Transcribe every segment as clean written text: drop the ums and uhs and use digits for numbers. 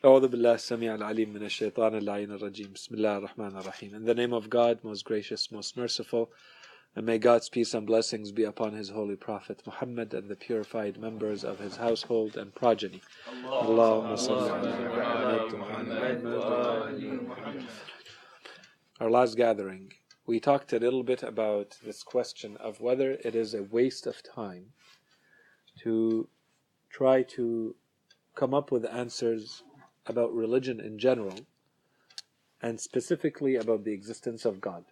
أعوذ بالله السميع العليم من الشيطان اللعين الرجيم. بسم الله الرحمن الرحيم. In the name of God, most gracious, most merciful, and may God's peace and blessings be upon His holy Prophet Muhammad and the purified members of his household and progeny. Allahumma salli ala Muhammad. Our last gathering, we talked a little bit about this question of whether it is a waste of time to try to come up with answers about religion in general, and specifically about the existence of God.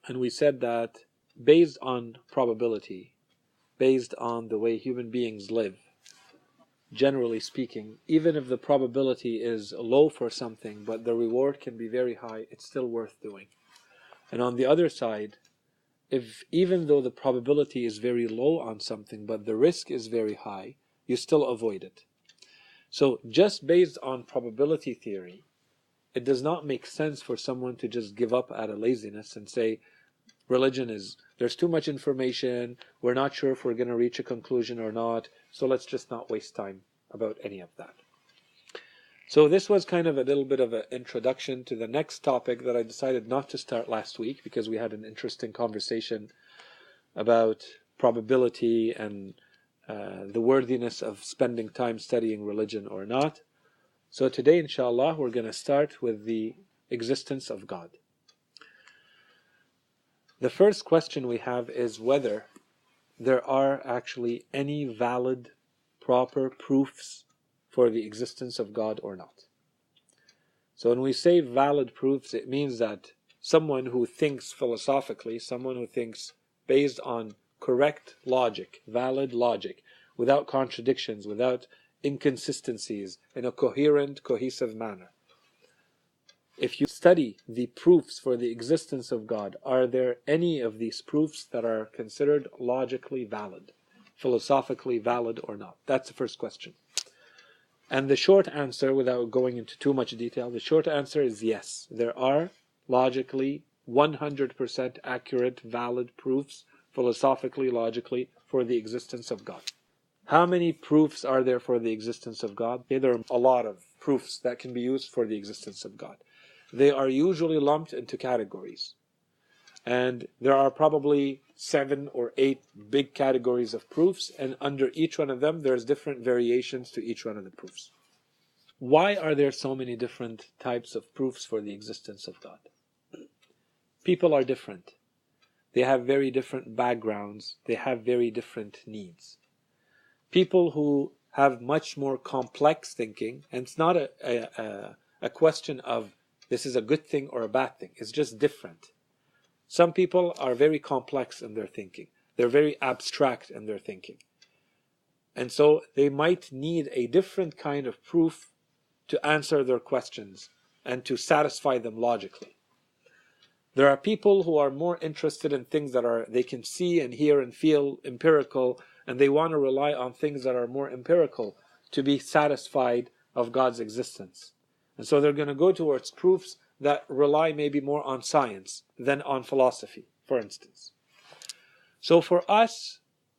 And we said that based on probability, based on the way human beings live, generally speaking, even if the probability is low for something, but the reward can be very high, it's still worth doing. And on the other side, if even though the probability is very low on something, but the risk is very high, you still avoid it. So just based on probability theory, it does not make sense for someone to just give up out of laziness and say, there's too much information, we're not sure if we're going to reach a conclusion or not, so let's just not waste time about any of that. So this was kind of a little bit of an introduction to the next topic that I decided not to start last week, because we had an interesting conversation about probability and the worthiness of spending time studying religion or not. So today, inshallah, we're going to start with the existence of God. The first question we have is whether there are actually any valid, proper proofs for the existence of God or not. So when we say valid proofs, it means that someone who thinks philosophically, someone who thinks based on correct logic, valid logic, without contradictions, without inconsistencies, in a coherent, cohesive manner. If you study the proofs for the existence of God, are there any of these proofs that are considered logically valid, philosophically valid or not? That's the first question. And the short answer, without going into too much detail, the short answer is yes. There are logically 100% accurate, valid proofs, philosophically, logically, for the existence of God. How many proofs are there for the existence of God? Okay, there are a lot of proofs that can be used for the existence of God. They are usually lumped into categories. And there are probably 7 or 8 big categories of proofs, and under each one of them, there's different variations to each one of the proofs. Why are there so many different types of proofs for the existence of God? People are different. They have very different backgrounds. They have very different needs. People who have much more complex thinking, and it's not a question of this is a good thing or a bad thing, it's just different. Some people are very complex in their thinking. They're very abstract in their thinking. And so they might need a different kind of proof to answer their questions and to satisfy them logically. There are people who are more interested in things that they can see and hear and feel empirical, and they want to rely on things that are more empirical to be satisfied of God's existence. And so they're going to go towards proofs that rely maybe more on science than on philosophy, for instance. So for us,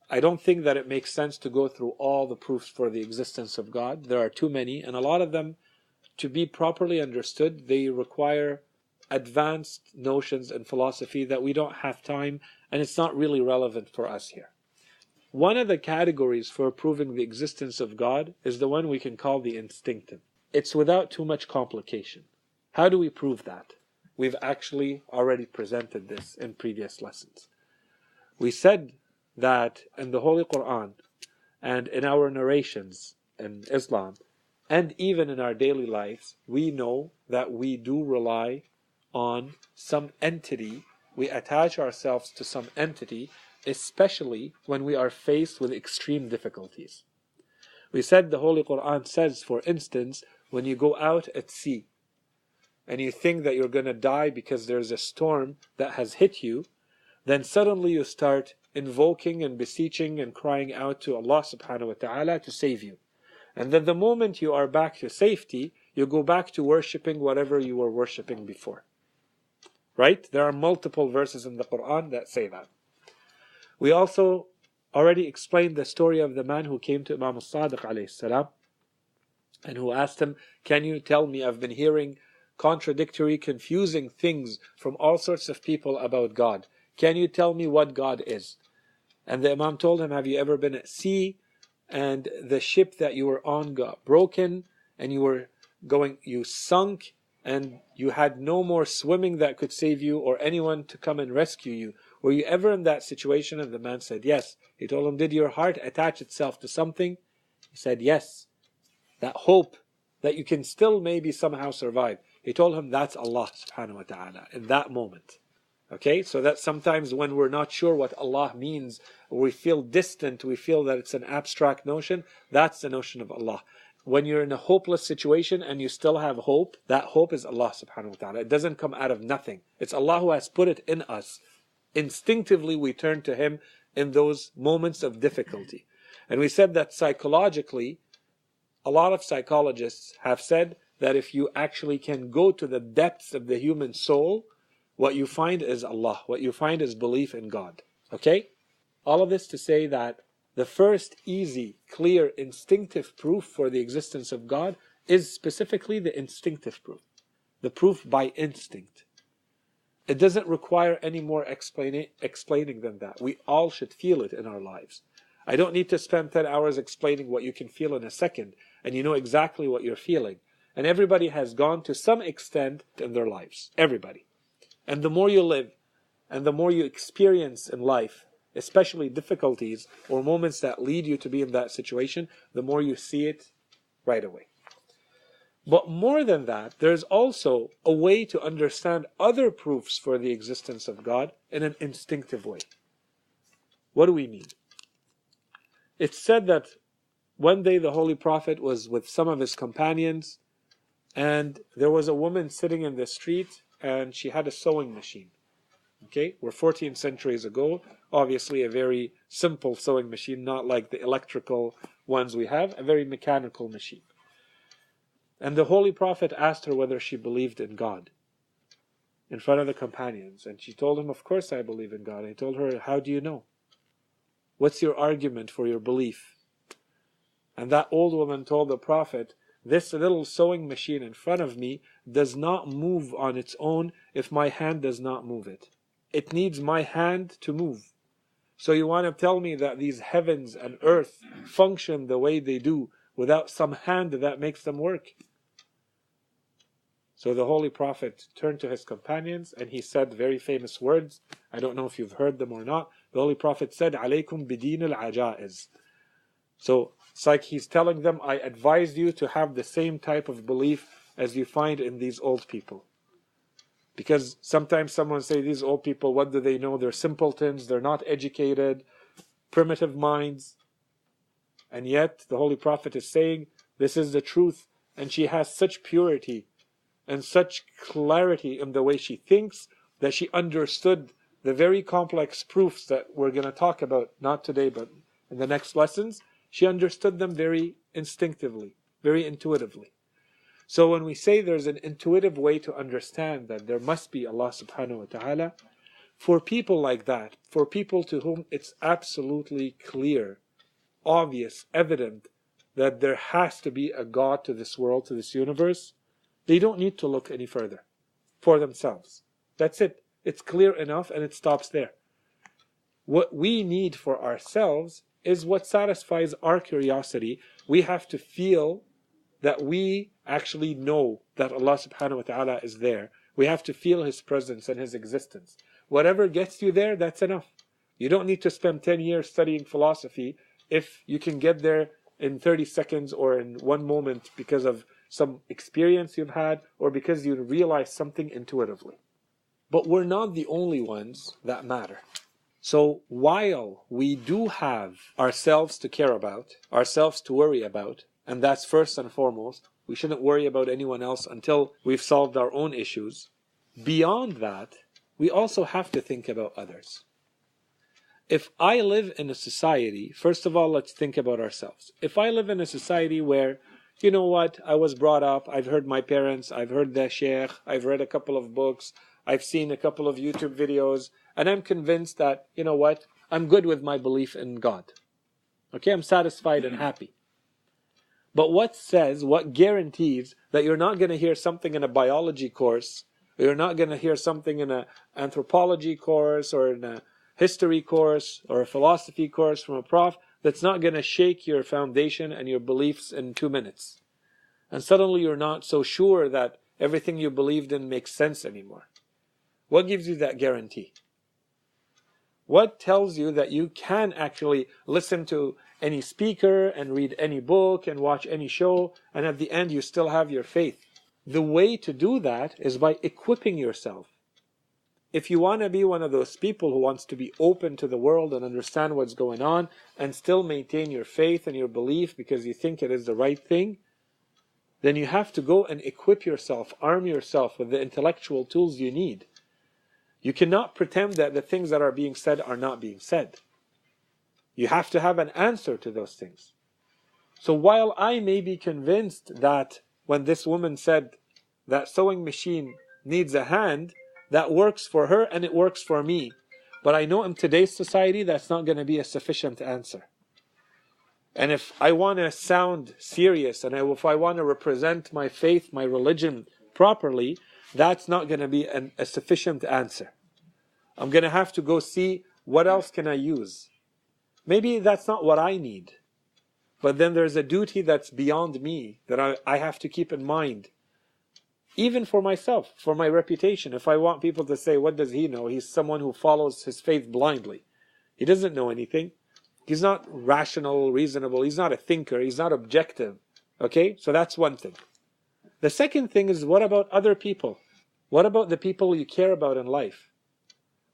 I don't think that it makes sense to go through all the proofs for the existence of God. There are too many, and a lot of them, to be properly understood, they require advanced notions in philosophy that we don't have time, and it's not really relevant for us here. One of the categories for proving the existence of God is the one we can call the instinctive. It's without too much complication. How do we prove that? We've actually already presented this in previous lessons. We said that in the Holy Quran and in our narrations in Islam and even in our daily lives, we know that we do rely on some entity. We attach ourselves to some entity, especially when we are faced with extreme difficulties. We said the Holy Quran says, for instance, when you go out at sea and you think that you're going to die because there's a storm that has hit you, then suddenly you start invoking and beseeching and crying out to Allah subhanahu wa ta'ala to save you. And then the moment you are back to safety, you go back to worshipping whatever you were worshipping before. Right? There are multiple verses in the Quran that say that. We also already explained the story of the man who came to Imam al-Sadiq alayhi salam and who asked him, can you tell me, I've been hearing contradictory, confusing things from all sorts of people about God. Can you tell me what God is? And the Imam told him, have you ever been at sea and the ship that you were on got broken and you sunk and you had no more swimming that could save you or anyone to come and rescue you? Were you ever in that situation? And the man said, yes. He told him, did your heart attach itself to something? He said, yes. That hope that you can still maybe somehow survive. He told him, that's Allah subhanahu wa ta'ala in that moment. Okay, so that sometimes when we're not sure what Allah means, or we feel distant, we feel that it's an abstract notion, that's the notion of Allah. When you're in a hopeless situation and you still have hope, that hope is Allah subhanahu wa ta'ala. It doesn't come out of nothing. It's Allah who has put it in us. Instinctively we turn to Him in those moments of difficulty. And we said that psychologically, a lot of psychologists have said that if you actually can go to the depths of the human soul, what you find is Allah. What you find is belief in God. Okay? All of this to say that the first easy, clear, instinctive proof for the existence of God is specifically the instinctive proof. The proof by instinct. It doesn't require any more explaining than that. We all should feel it in our lives. I don't need to spend 10 hours explaining what you can feel in a second, and you know exactly what you're feeling. And everybody has gone to some extent in their lives. Everybody. And the more you live, and the more you experience in life, especially difficulties or moments that lead you to be in that situation, the more you see it right away. But more than that, there's also a way to understand other proofs for the existence of God in an instinctive way. What do we mean? It's said that one day the Holy Prophet was with some of his companions, and there was a woman sitting in the street, and she had a sewing machine. Okay, we're 14 centuries ago, obviously a very simple sewing machine, not like the electrical ones we have, a very mechanical machine. And the Holy Prophet asked her whether she believed in God in front of the companions. And she told him, of course I believe in God. And he told her, how do you know? What's your argument for your belief? And that old woman told the Prophet, this little sewing machine in front of me does not move on its own if my hand does not move it. It needs my hand to move. So you want to tell me that these heavens and earth function the way they do without some hand that makes them work? So the Holy Prophet turned to his companions and he said very famous words. I don't know if you've heard them or not. The Holy Prophet said, "Alaykum bidin al-ajaiz." So it's like he's telling them, I advise you to have the same type of belief as you find in these old people. Because sometimes someone say, these old people, what do they know? They're simpletons, they're not educated, primitive minds. And yet the Holy Prophet is saying, this is the truth. And she has such purity and such clarity in the way she thinks that she understood the very complex proofs that we're going to talk about, not today, but in the next lessons. She understood them very instinctively, very intuitively. So when we say there's an intuitive way to understand that there must be Allah subhanahu wa ta'ala, for people like that, for people to whom it's absolutely clear, obvious, evident that there has to be a God to this world, to this universe, they don't need to look any further for themselves. That's it. It's clear enough and it stops there. What we need for ourselves is what satisfies our curiosity. We have to feel that we actually know that Allah subhanahu wa ta'ala is there. We have to feel His presence and His existence. Whatever gets you there, that's enough. You don't need to spend 10 years studying philosophy if you can get there in 30 seconds or in one moment because of some experience you've had or because you realize something intuitively. But we're not the only ones that matter. So while we do have ourselves to care about, ourselves to worry about, and that's first and foremost, we shouldn't worry about anyone else until we've solved our own issues. Beyond that, we also have to think about others. If I live in a society, first of all, let's think about ourselves. If I live in a society where, you know what, I was brought up, I've heard my parents, I've heard the sheikh, I've read a couple of books, I've seen a couple of YouTube videos, and I'm convinced that, you know what, I'm good with my belief in God. Okay, I'm satisfied and happy. But what says, what guarantees that you're not going to hear something in a biology course, or you're not going to hear something in an anthropology course, or in a history course, or a philosophy course from a prof that's not going to shake your foundation and your beliefs in 2 minutes? And suddenly you're not so sure that everything you believed in makes sense anymore. What gives you that guarantee? What tells you that you can actually listen to any speaker and read any book and watch any show, and at the end you still have your faith? The way to do that is by equipping yourself. If you want to be one of those people who wants to be open to the world and understand what's going on and still maintain your faith and your belief because you think it is the right thing, then you have to go and equip yourself, arm yourself with the intellectual tools you need. You cannot pretend that the things that are being said are not being said. You have to have an answer to those things. So while I may be convinced that when this woman said that sewing machine needs a hand, that works for her and it works for me. But I know in today's society that's not going to be a sufficient answer. And if I want to sound serious and if I want to represent my faith, my religion properly, that's not going to be a sufficient answer. I'm going to have to go see what else can I use. Maybe that's not what I need. But then there's a duty that's beyond me that I have to keep in mind. Even for myself, for my reputation. If I want people to say, what does he know? He's someone who follows his faith blindly. He doesn't know anything. He's not rational, reasonable. He's not a thinker. He's not objective. Okay? So that's one thing. The second thing is, what about other people? What about the people you care about in life?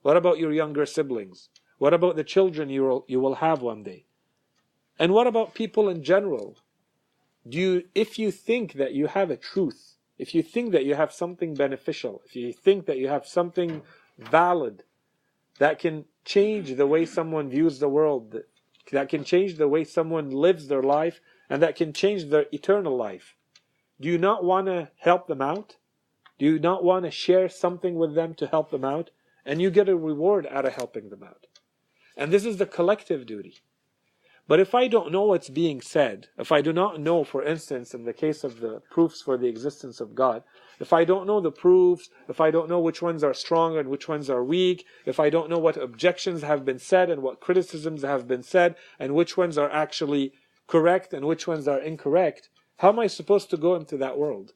What about your younger siblings? What about the children you will have one day? And what about people in general? If you think that you have a truth, if you think that you have something beneficial, if you think that you have something valid that can change the way someone views the world, that can change the way someone lives their life, and that can change their eternal life, do you not want to help them out? Do you not want to share something with them to help them out? And you get a reward out of helping them out. And this is the collective duty. But if I don't know what's being said, if I do not know, for instance, in the case of the proofs for the existence of God, if I don't know the proofs, if I don't know which ones are strong and which ones are weak, if I don't know what objections have been said and what criticisms have been said, and which ones are actually correct and which ones are incorrect, how am I supposed to go into that world?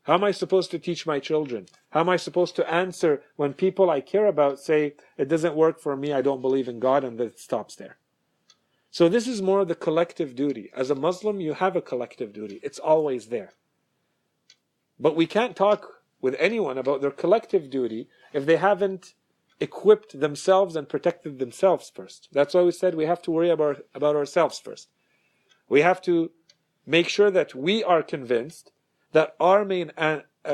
How am I supposed to teach my children? How am I supposed to answer when people I care about say, it doesn't work for me, I don't believe in God, and it stops there? So this is more of the collective duty. As a Muslim, you have a collective duty. It's always there. But we can't talk with anyone about their collective duty if they haven't equipped themselves and protected themselves first. That's why we said we have to worry about ourselves first. We have to make sure that we are convinced that our main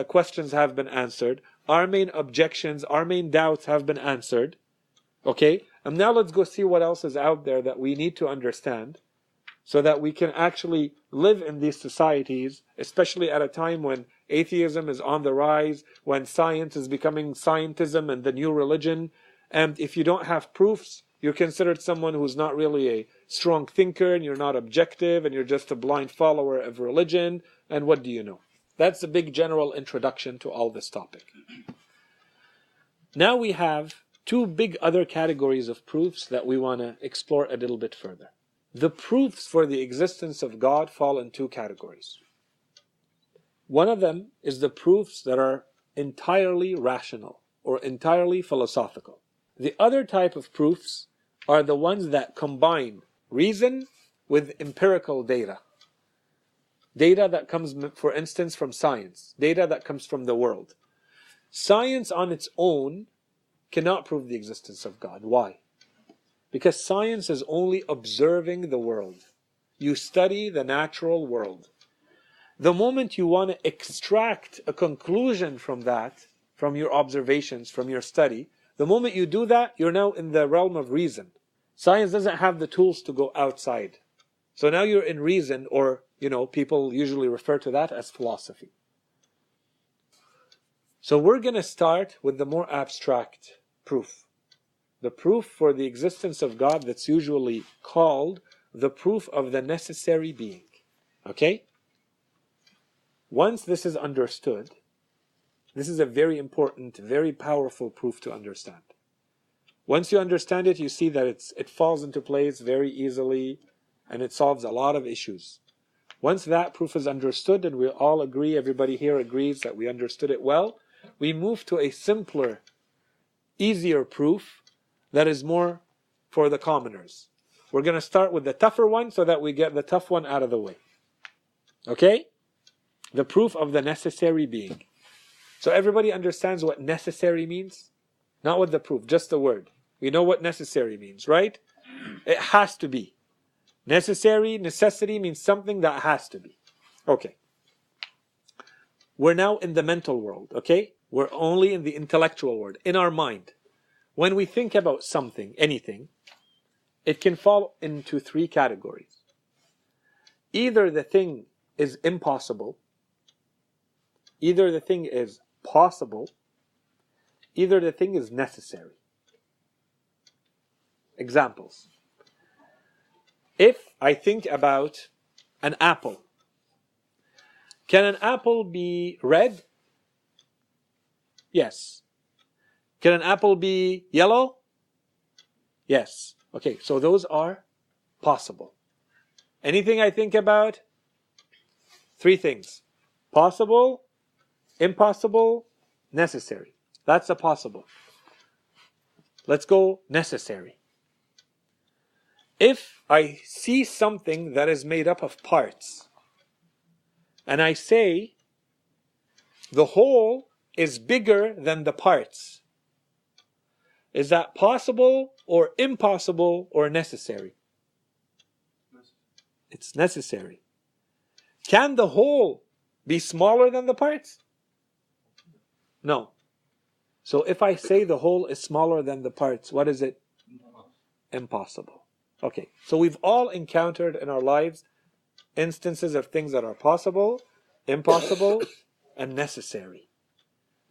questions have been answered, our main objections, our main doubts have been answered. Okay? And now let's go see what else is out there that we need to understand so that we can actually live in these societies, especially at a time when atheism is on the rise, when science is becoming scientism and the new religion. And if you don't have proofs, you're considered someone who's not really a strong thinker, and you're not objective, and you're just a blind follower of religion. And what do you know? That's a big general introduction to all this topic. Now we have two big other categories of proofs that we want to explore a little bit further. The proofs for the existence of God fall in two categories. One of them is the proofs that are entirely rational or entirely philosophical. The other type of proofs are the ones that combine reason with empirical data. Data that comes, for instance, from science. Data that comes from the world. Science on its own cannot prove the existence of God. Why? Because science is only observing the world. You study the natural world. The moment you want to extract a conclusion from that, from your observations, from your study, the moment you do that, you're now in the realm of reason. Science doesn't have the tools to go outside. So now you're in reason, or, people usually refer to that as philosophy. So we're going to start with the more abstract proof. The proof for the existence of God that's usually called the proof of the necessary being. Okay? Once this is understood, this is a very important, very powerful proof to understand. Once you understand it, you see that it falls into place very easily and it solves a lot of issues. Once that proof is understood, and we all agree, everybody here agrees that we understood it well, we move to a simpler, easier proof that is more for the commoners. We're going to start with the tougher one so that we get the tough one out of the way. Okay? The proof of the necessary being. So everybody understands what necessary means? Not what the proof, just the word. We know what necessary means, right? It has to be. Necessity means something that has to be. Okay. We're now in the mental world, okay? We're only in the intellectual world, in our mind. When we think about something, anything, it can fall into three categories. Either the thing is impossible, either the thing is possible, either the thing is necessary. Examples. If I think about an apple, can an apple be red? Yes. Can an apple be yellow? Yes. Okay, so those are possible. Anything I think about? Three things. Possible, impossible, necessary. That's a possible. Let's go necessary. If I see something that is made up of parts, and I say the whole is bigger than the parts, is that possible or impossible or necessary? It's necessary. Can the whole be smaller than the parts? No. So if I say the whole is smaller than the parts, what is it? Impossible. Okay, so we've all encountered in our lives instances of things that are possible, impossible, and necessary.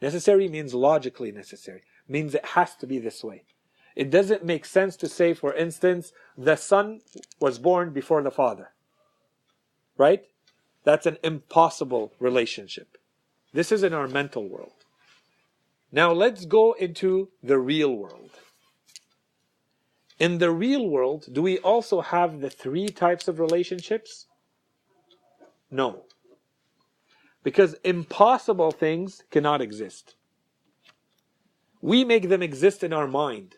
Necessary means logically necessary. Means it has to be this way. It doesn't make sense to say, for instance, the son was born before the father. Right? That's an impossible relationship. This is in our mental world. Now let's go into the real world. In the real world, do we also have the three types of relationships? No. Because impossible things cannot exist. We make them exist in our mind.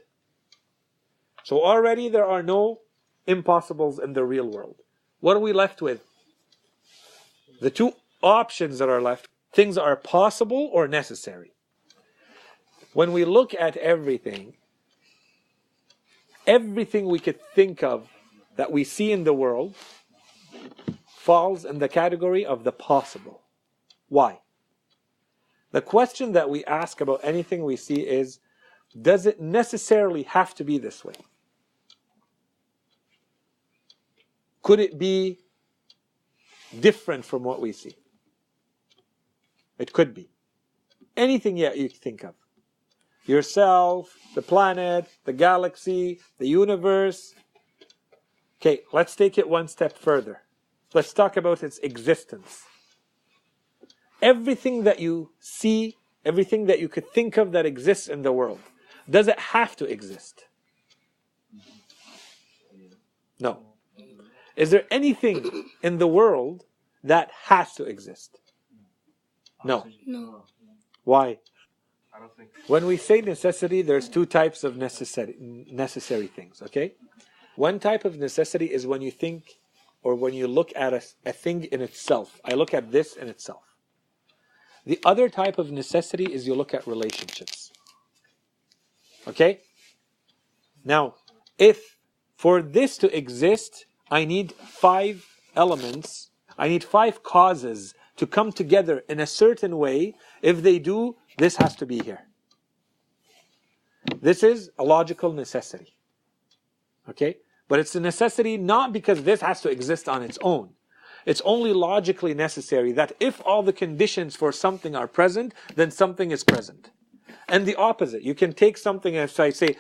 So already there are no impossibles in the real world. What are we left with? The two options that are left, things are possible or necessary. When we look at everything we could think of that we see in the world falls in the category of the possible. Why? The question that we ask about anything we see is, does it necessarily have to be this way? Could it be different from what we see? It could be. Anything you think of. Yourself, the planet, the galaxy, the universe. Okay, let's take it one step further. Let's talk about its existence. Everything that you see, everything that you could think of that exists in the world, does it have to exist? No. Is there anything in the world that has to exist? No. No. Why? I don't think. When we say necessity, there's two types of necessary things, okay? One type of necessity is when you think or when you look at a thing in itself. I look at this in itself. The other type of necessity is you look at relationships. Okay? Now, if for this to exist, I need 5 elements, I need 5 causes to come together in a certain way. If they do, this has to be here. This is a logical necessity. Okay? But it's a necessity not because this has to exist on its own. It's only logically necessary that if all the conditions for something are present, then something is present. And the opposite. You can take something and say,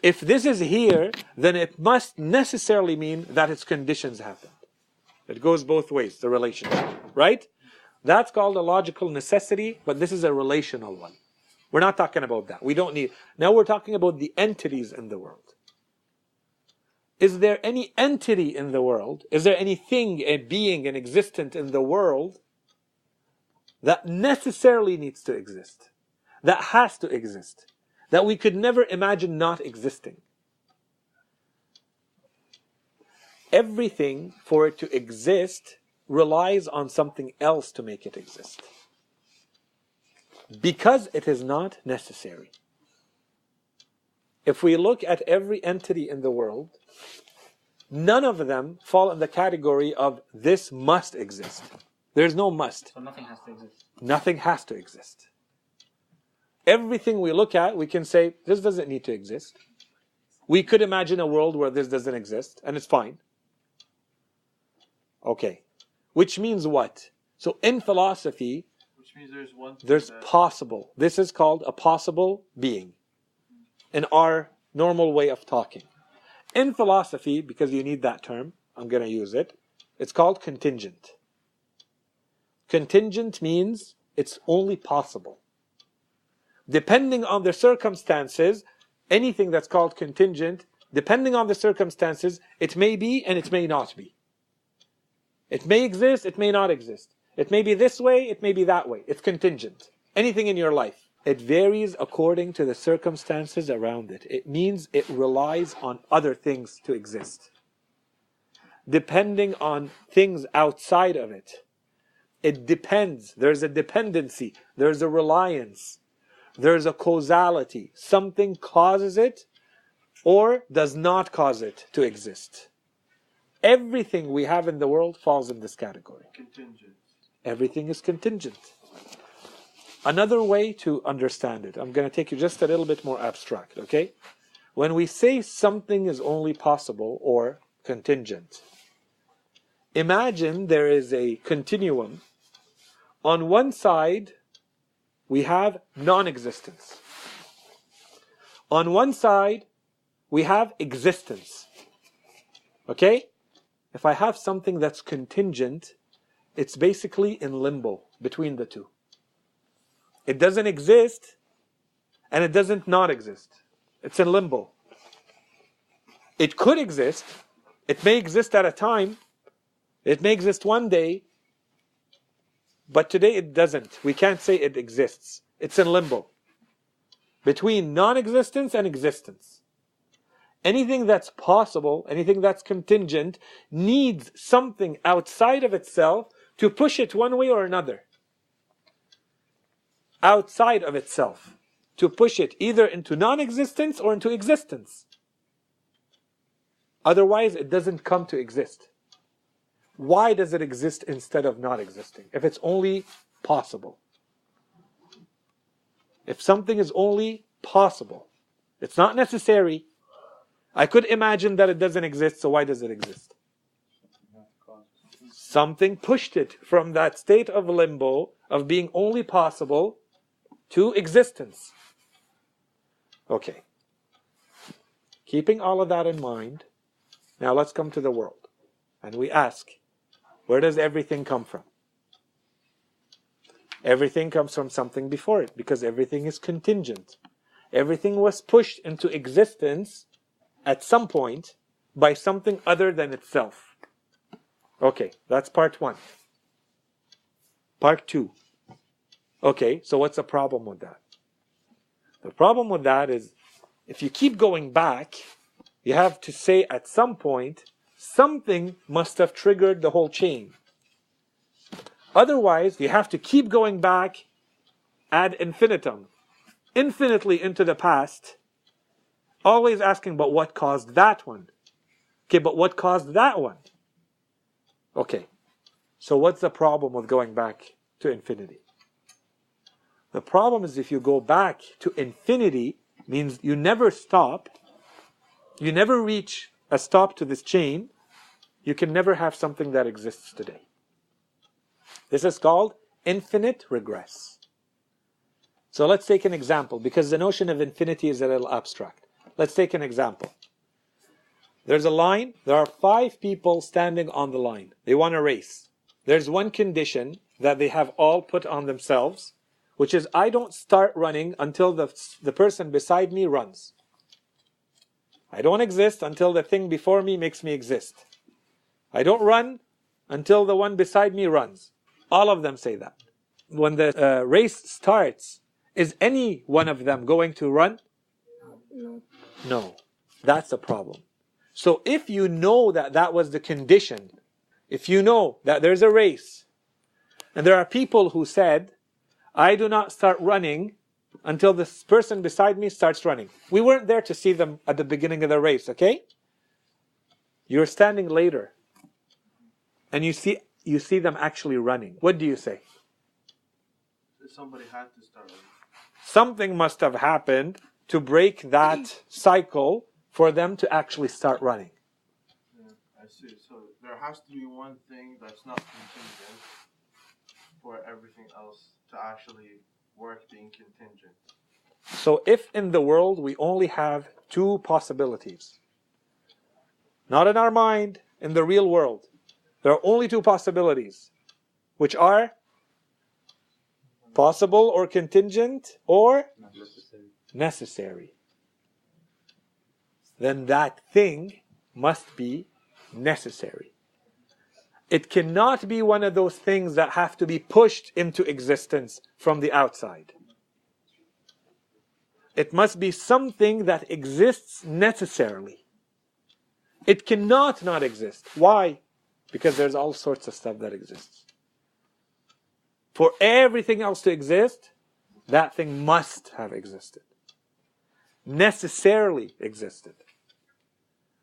if this is here, then it must necessarily mean that its conditions happen. It goes both ways, the relationship. Right? That's called a logical necessity, but this is a relational one. We're not talking about that. We don't need. Now we're talking about the entities in the world. Is there any entity in the world? Is there anything, a being, an existent in the world that necessarily needs to exist? That has to exist? That we could never imagine not existing? Everything, for it to exist, relies on something else to make it exist. Because it is not necessary. If we look at every entity in the world, none of them fall in the category of this must exist. There's no must. So nothing has to exist. Nothing has to exist. Everything we look at, we can say, this doesn't need to exist. We could imagine a world where this doesn't exist, and it's fine. Okay. Which means what? So in philosophy, which means there's one thing there's possible. This is called a possible being in our normal way of talking. In philosophy, because you need that term, I'm going to use it, it's called contingent. Contingent means it's only possible. Depending on the circumstances, anything that's called contingent, depending on the circumstances, it may be and it may not be. It may exist, it may not exist. It may be this way, it may be that way. It's contingent. Anything in your life. It varies according to the circumstances around it. It means it relies on other things to exist. Depending on things outside of it. It depends. There's a dependency. There's a reliance. There's a causality. Something causes it or does not cause it to exist. Everything we have in the world falls in this category. Contingent. Everything is contingent. Another way to understand it, I'm going to take you just a little bit more abstract, okay? When we say something is only possible or contingent, imagine there is a continuum. On one side, we have non-existence. On one side, we have existence. Okay? If I have something that's contingent, it's basically in limbo between the two. It doesn't exist, and it doesn't not exist. It's in limbo. It could exist. It may exist at a time. It may exist one day. But today it doesn't. We can't say it exists. It's in limbo. Between non-existence and existence. Anything that's possible, anything that's contingent, needs something outside of itself to push it one way or another. Outside of itself. To push it either into non-existence or into existence. Otherwise, it doesn't come to exist. Why does it exist instead of not existing? If it's only possible. If something is only possible, it's not necessary. I could imagine that it doesn't exist, so why does it exist? Something pushed it from that state of limbo, of being only possible, to existence. Okay. Keeping all of that in mind, now let's come to the world. And we ask, where does everything come from? Everything comes from something before it, because everything is contingent. Everything was pushed into existence at some point by something other than itself. Okay, that's part one. Part two. Okay, so what's the problem with that? The problem with that is, if you keep going back, you have to say at some point, something must have triggered the whole chain. Otherwise, you have to keep going back ad infinitum, infinitely into the past, always asking, but what caused that one? Okay, but what caused that one? Okay, so what's the problem with going back to infinity? The problem is if you go back to infinity, means you never stop, you never reach a stop to this chain, you can never have something that exists today. This is called infinite regress. So let's take an example, because the notion of infinity is a little abstract. Let's take an example. There's a line, there are 5 people standing on the line. They want to race. There's one condition, that they have all put on themselves, which is I don't start running until the person beside me runs. I don't exist until the thing before me makes me exist. I don't run until the one beside me runs. All of them say that. When the race starts, is any one of them going to run? No. That's a problem. So if you know that that was the condition, if you know that there's a race, and there are people who said, I do not start running until this person beside me starts running. We weren't there to see them at the beginning of the race, okay? You're standing later, and you see them actually running. What do you say? Somebody had to start running. Something must have happened to break that cycle for them to actually start running. Yeah, I see. So there has to be one thing that's not contingent for everything else to actually work being contingent. So if in the world we only have two possibilities, not in our mind, in the real world, there are only two possibilities, which are possible or contingent or necessary. Then that thing must be necessary. It cannot be one of those things that have to be pushed into existence from the outside. It must be something that exists necessarily. It cannot not exist. Why? Because there's all sorts of stuff that exists. For everything else to exist, that thing must have existed. Necessarily existed.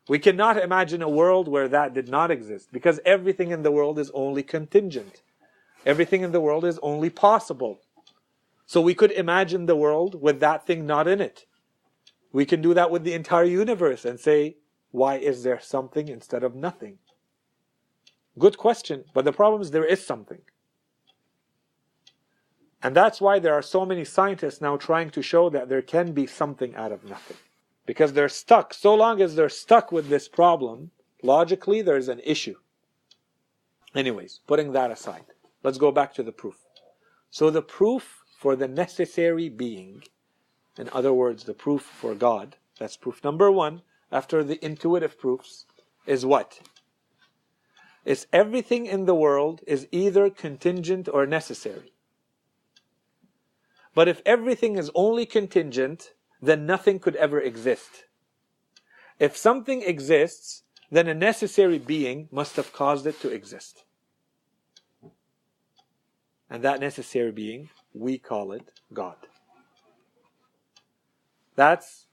We cannot imagine a world where that did not exist, because everything in the world is only contingent. Everything in the world is only possible. So we could imagine the world with that thing not in it. We can do that with the entire universe and say, why is there something instead of nothing? Good question, but the problem is there is something. And that's why there are so many scientists now trying to show that there can be something out of nothing. Because they're stuck. So long as they're stuck with this problem, logically there's an issue. Anyways, putting that aside, let's go back to the proof. So the proof for the necessary being, in other words, the proof for God, that's proof number one, after the intuitive proofs, is what? It's everything in the world is either contingent or necessary. But if everything is only contingent, then nothing could ever exist. If something exists, then a necessary being must have caused it to exist. And that necessary being, we call it God. That's,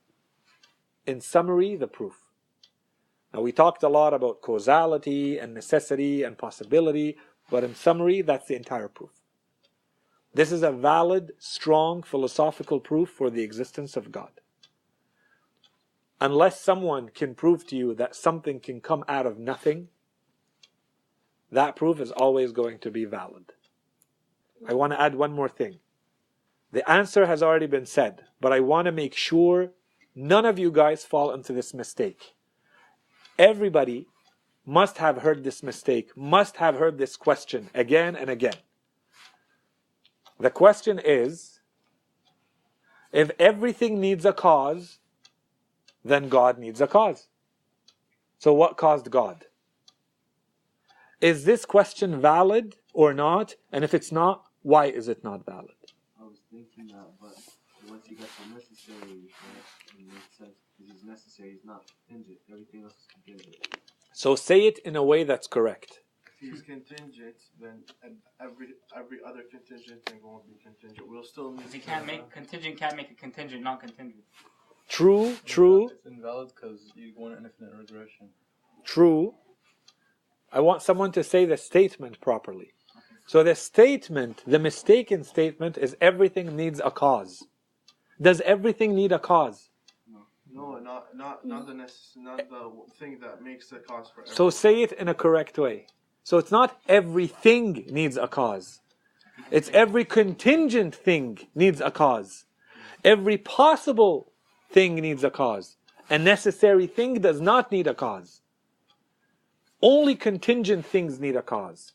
in summary, the proof. Now we talked a lot about causality and necessity and possibility, but in summary, that's the entire proof. This is a valid, strong philosophical proof for the existence of God. Unless someone can prove to you that something can come out of nothing, that proof is always going to be valid. I want to add one more thing. The answer has already been said, but I want to make sure none of you guys fall into this mistake. Everybody must have heard this mistake, must have heard this question again and again. The question is, if everything needs a cause, then God needs a cause. So what caused God? Is this question valid or not? And if it's not, why is it not valid? I was thinking that, but once you get the necessary, it makes sense because he's necessary, he's not contingent. Everything else is contingent. So say it in a way that's correct. If he's contingent, then every other contingent thing won't be contingent. We'll still need. He can't make a contingent non-contingent. True. It's invalid because you go in infinite regression. True. I want someone to say the statement properly. So the statement, the mistaken statement is everything needs a cause. Does everything need a cause? No, not the thing that makes the cause for everything. So say it in a correct way. So it's not everything needs a cause. It's every contingent thing needs a cause. Every possible thing needs a cause. A necessary thing does not need a cause. Only contingent things need a cause.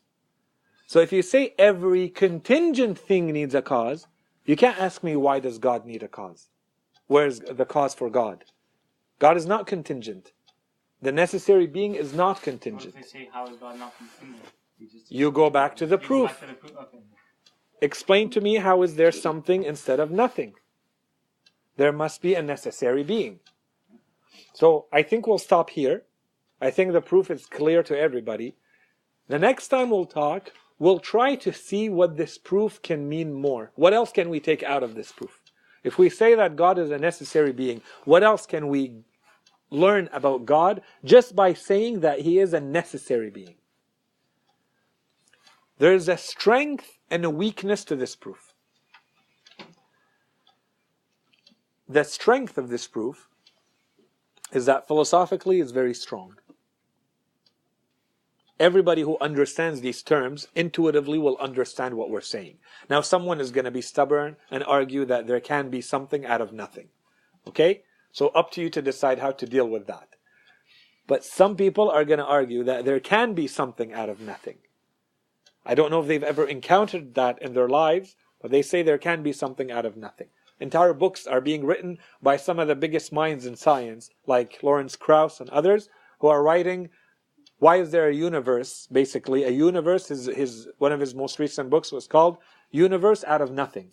So if you say every contingent thing needs a cause, you can't ask me why does God need a cause? Where's the cause for God? God is not contingent. The necessary being is not What contingent. if they say, how is God not contingent? You go back to the You go proof. back to the proof. Okay. Explain to me how is there something instead of nothing? There must be a necessary being. So I think we'll stop here. I think the proof is clear to everybody. The next time we'll talk, we'll try to see what this proof can mean more. What else can we take out of this proof? If we say that God is a necessary being, what else can we learn about God just by saying that He is a necessary being? There is a strength and a weakness to this proof. The strength of this proof is that philosophically it's very strong. Everybody who understands these terms intuitively will understand what we're saying. Now someone is going to be stubborn and argue that there can be something out of nothing. Okay? So up to you to decide how to deal with that. But some people are going to argue that there can be something out of nothing. I don't know if they've ever encountered that in their lives, but they say there can be something out of nothing. Entire books are being written by some of the biggest minds in science, like Lawrence Krauss and others, who are writing, why is there a universe? Basically, a universe, one of his most recent books was called Universe Out of Nothing.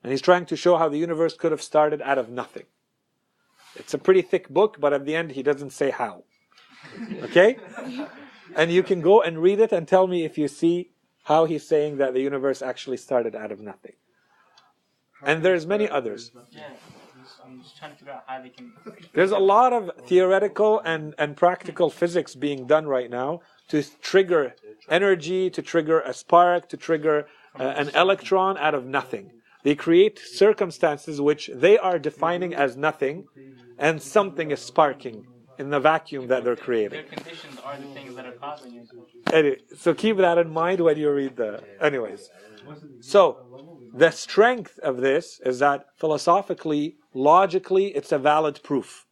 And he's trying to show how the universe could have started out of nothing. It's a pretty thick book, but at the end he doesn't say how. Okay? And you can go and read it and tell me if you see how he's saying that the universe actually started out of nothing. And there's many others. Yeah. I'm just trying to figure out how they can... There's a lot of theoretical and practical physics being done right now to trigger energy, to trigger a spark, to trigger an electron out of nothing. They create circumstances which they are defining as nothing, and something is sparking in the vacuum that they're creating. Their conditions are the things that are causing it. Anyway, so keep that in mind when you read the... Anyways. So, the strength of this is that philosophically, logically, it's a valid proof.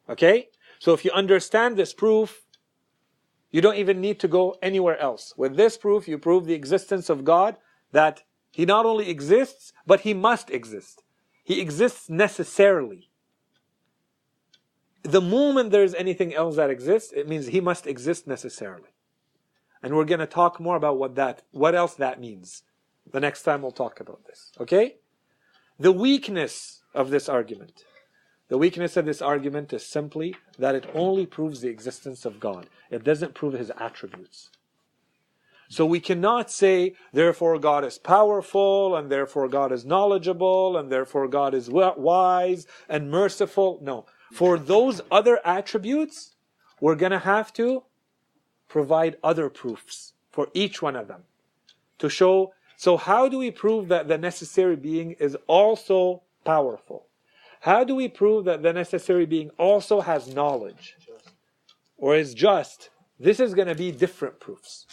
Okay? So if you understand this proof, you don't even need to go anywhere else. With this proof, you prove the existence of God, that He not only exists, but He must exist. He exists necessarily. The moment there's anything else that exists, it means He must exist necessarily. And we're going to talk more about what else that means. The next time we'll talk about this. Okay? The weakness of this argument. The weakness of this argument is simply that it only proves the existence of God. It doesn't prove His attributes. So we cannot say, therefore God is powerful, and therefore God is knowledgeable, and therefore God is wise and merciful. No. For those other attributes, we're going to have to provide other proofs for each one of them to show. So how do we prove that the necessary being is also powerful? How do we prove that the necessary being also has knowledge or is just? This is going to be different proofs.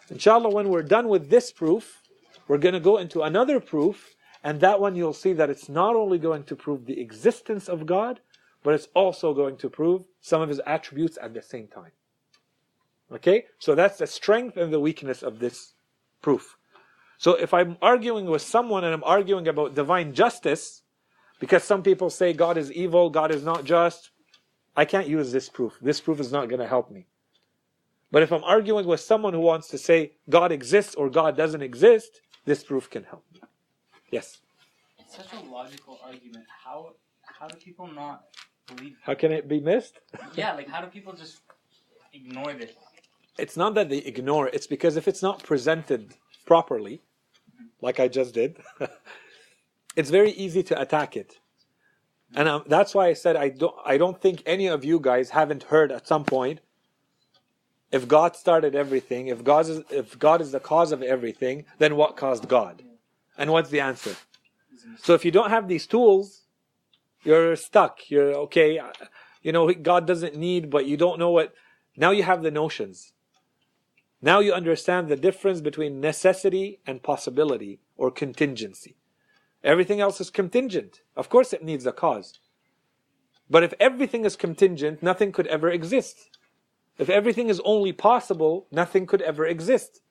Inshallah, when we're done with this proof, we're going to go into another proof, and that one you'll see that it's not only going to prove the existence of God, but it's also going to prove some of His attributes at the same time. Okay? So that's the strength and the weakness of this proof. So if I'm arguing with someone and I'm arguing about divine justice, because some people say God is evil, God is not just, I can't use this proof. This proof is not going to help me. But if I'm arguing with someone who wants to say God exists or God doesn't exist, this proof can help me. Yes? It's such a logical argument. How do people not believe How can it be missed? Yeah, like how do people just ignore this? It's not that they ignore it. It's because if it's not presented properly, like I just did, it's very easy to attack it. And that's why I said I don't think any of you guys haven't heard at some point, if God started everything, if God is the cause of everything, then what caused God? And what's the answer? So if you don't have these tools, you're stuck. You're okay. God doesn't need, but you don't know what. Now you have the notions. Now you understand the difference between necessity and possibility or contingency. Everything else is contingent. Of course it needs a cause. But if everything is contingent, nothing could ever exist. If everything is only possible, nothing could ever exist.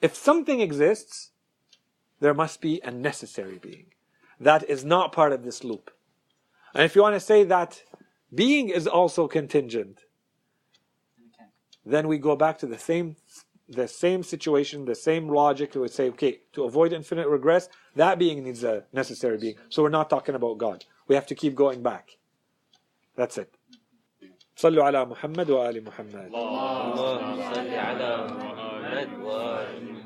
If something exists, there must be a necessary being. That is not part of this loop. And if you want to say that being is also contingent, then we go back to the same situation, the same logic. We would say, okay, to avoid infinite regress, that being needs a necessary being. So we're not talking about God. We have to keep going back. That's it. صلوا على محمد وآل محمد. اللهم صل على محمد وآل